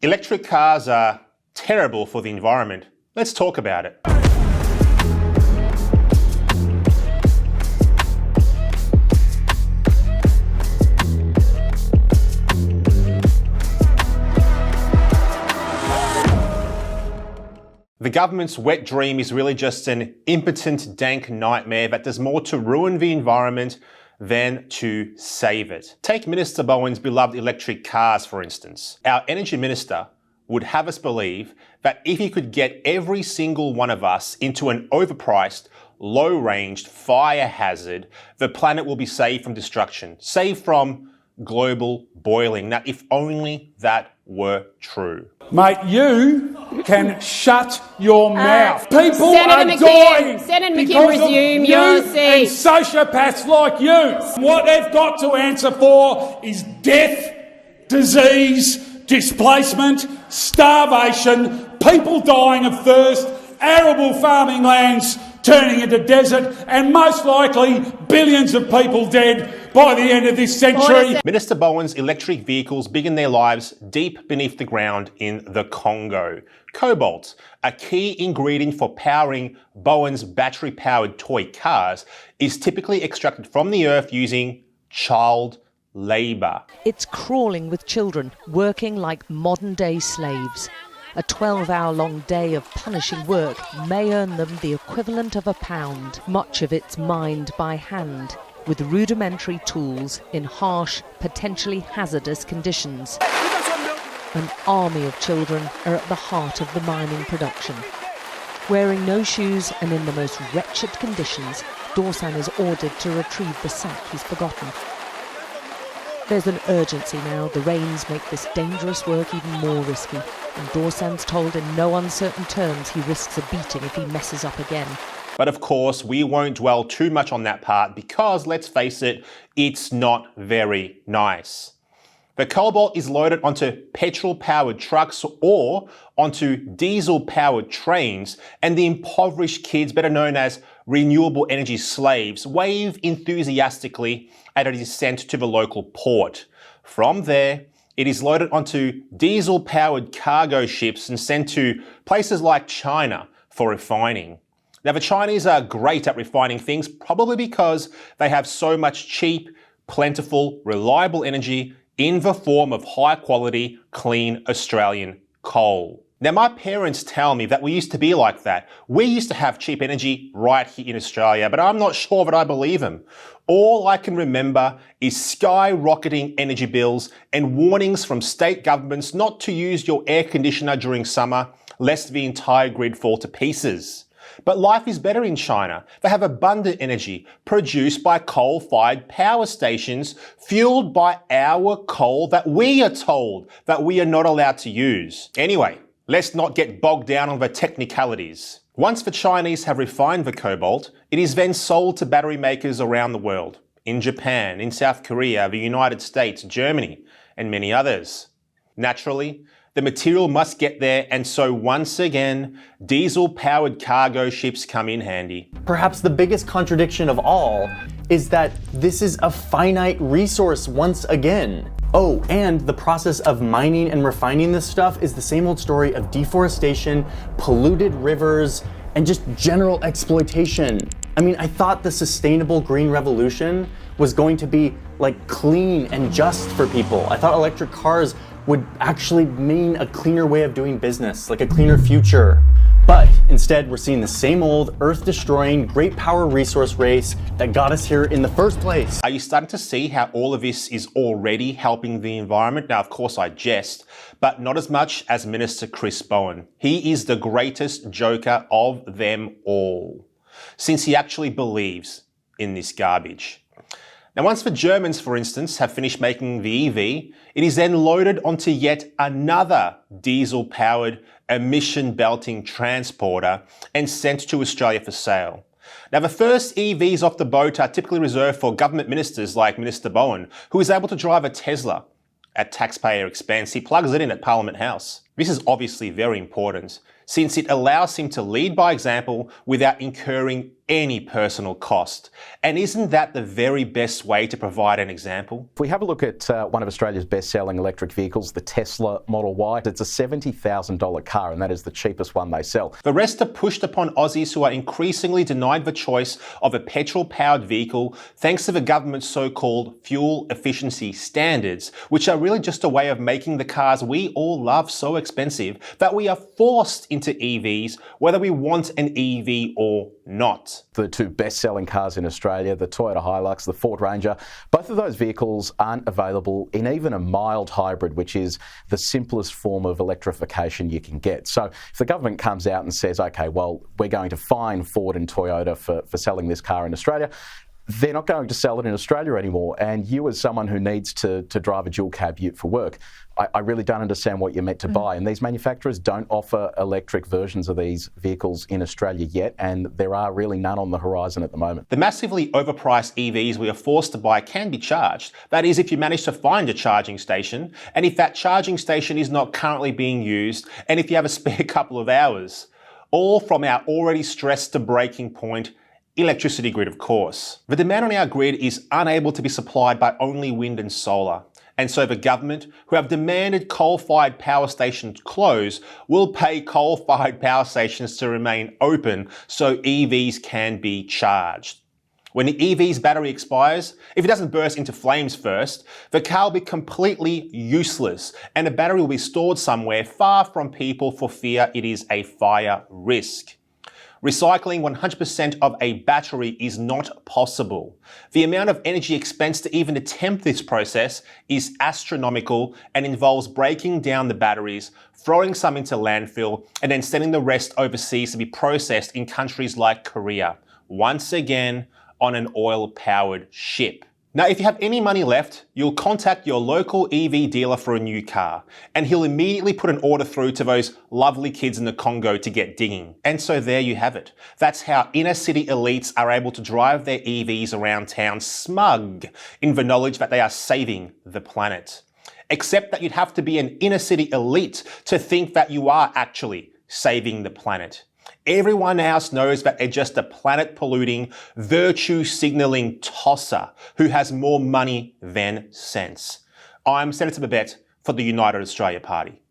Electric cars are terrible for the environment. Let's talk about it. The government's wet dream is really just an impotent, dank nightmare that does more to ruin the environment than to save it. Take Minister Bowen's beloved electric cars, for instance. Our energy minister would have us believe that if he could get every single one of us into an overpriced, low-ranged fire hazard, the planet will be saved from destruction, saved from global boiling. Now, if only that were true. Mate, you can shut your mouth. People Senator are McKim, dying Senator McKim, because resume of your you seat. and sociopaths like you. What they've got to answer for is death, disease, displacement, starvation, people dying of thirst, arable farming lands turning into desert, and most likely billions of people dead by the end of this century. Minister Bowen's electric vehicles begin their lives deep beneath the ground in the Congo. Cobalt, a key ingredient for powering Bowen's battery-powered toy cars, is typically extracted from the earth using child labour. It's crawling with children, working like modern-day slaves. A 12-hour-long day of punishing work may earn them the equivalent of £1. Much of it's mined by hand, with rudimentary tools in harsh, potentially hazardous conditions. An army of children are at the heart of the mining production. Wearing no shoes and in the most wretched conditions, Dorsan is ordered to retrieve the sack he's forgotten. There's an urgency now. The rains make this dangerous work even more risky, and Dorsan's told in no uncertain terms he risks a beating if he messes up again. But of course, we won't dwell too much on that part because, let's face it, it's not very nice. The cobalt is loaded onto petrol-powered trucks or onto diesel-powered trains, and the impoverished kids, better known as renewable energy slaves, wave enthusiastically as it is sent to the local port. From there, it is loaded onto diesel-powered cargo ships and sent to places like China for refining. Now, the Chinese are great at refining things, probably because they have so much cheap, plentiful, reliable energy in the form of high-quality, clean Australian coal. Now, my parents tell me that we used to be like that. We used to have cheap energy right here in Australia, but I'm not sure that I believe them. All I can remember is skyrocketing energy bills and warnings from state governments not to use your air conditioner during summer, lest the entire grid fall to pieces. But life is better in China. They have abundant energy produced by coal-fired power stations fueled by our coal that we are told that we are not allowed to use. Anyway, let's not get bogged down on the technicalities. Once the Chinese have refined the cobalt, it is then sold to battery makers around the world. In Japan, in South Korea, the United States, Germany, and many others. Naturally, the material must get there, and so once again, diesel-powered cargo ships come in handy. Perhaps the biggest contradiction of all is that this is a finite resource once again. Oh, and the process of mining and refining this stuff is the same old story of deforestation, polluted rivers, and just general exploitation. I mean, I thought the sustainable green revolution was going to be like clean and just for people. I thought electric cars would actually mean a cleaner way of doing business, like a cleaner future. But instead, we're seeing the same old earth-destroying, great power resource race that got us here in the first place. Are you starting to see how all of this is already helping the environment? Now, of course, I jest, but not as much as Minister Chris Bowen. He is the greatest joker of them all, since he actually believes in this garbage. Now, once the Germans, for instance, have finished making the EV, it is then loaded onto yet another diesel-powered emission-belting transporter and sent to Australia for sale. Now, the first EVs off the boat are typically reserved for government ministers like Minister Bowen, who is able to drive a Tesla at taxpayer expense. He plugs it in at Parliament House. This is obviously very important, since it allows him to lead by example without incurring any personal cost. And isn't that the very best way to provide an example? If we have a look at one of Australia's best-selling electric vehicles, the Tesla Model Y, it's a $70,000 car, and that is the cheapest one they sell. The rest are pushed upon Aussies who are increasingly denied the choice of a petrol-powered vehicle thanks to the government's so-called fuel efficiency standards, which are really just a way of making the cars we all love so expensive that we are forced into EVs whether we want an EV or not. The two best-selling cars in Australia, the Toyota Hilux, the Ford Ranger, both of those vehicles aren't available in even a mild hybrid, which is the simplest form of electrification you can get. So if the government comes out and says, okay, well, we're going to fine Ford and Toyota for selling this car in Australia, they're not going to sell it in Australia anymore. And you, as someone who needs to drive a dual cab ute for work, I really don't understand what you're meant to buy. And these manufacturers don't offer electric versions of these vehicles in Australia yet, and there are really none on the horizon at the moment. The massively overpriced EVs we are forced to buy can be charged. That is, if you manage to find a charging station, and if that charging station is not currently being used, and if you have a spare couple of hours. All from our already stressed to breaking point electricity grid, of course. The demand on our grid is unable to be supplied by only wind and solar. And so the government, who have demanded coal-fired power stations close, will pay coal-fired power stations to remain open so EVs can be charged. When the EV's battery expires, if it doesn't burst into flames first, the car will be completely useless and the battery will be stored somewhere far from people for fear it is a fire risk. Recycling 100% of a battery is not possible. The amount of energy expensed to even attempt this process is astronomical and involves breaking down the batteries, throwing some into landfill, and then sending the rest overseas to be processed in countries like Korea, once again on an oil-powered ship. Now, if you have any money left, you'll contact your local EV dealer for a new car, and he'll immediately put an order through to those lovely kids in the Congo to get digging. And so there you have it. That's how inner city elites are able to drive their EVs around town smug in the knowledge that they are saving the planet. Except that you'd have to be an inner city elite to think that you are actually saving the planet. Everyone else knows that they're just a planet-polluting, virtue-signalling tosser who has more money than sense. I'm Senator Babet for the United Australia Party.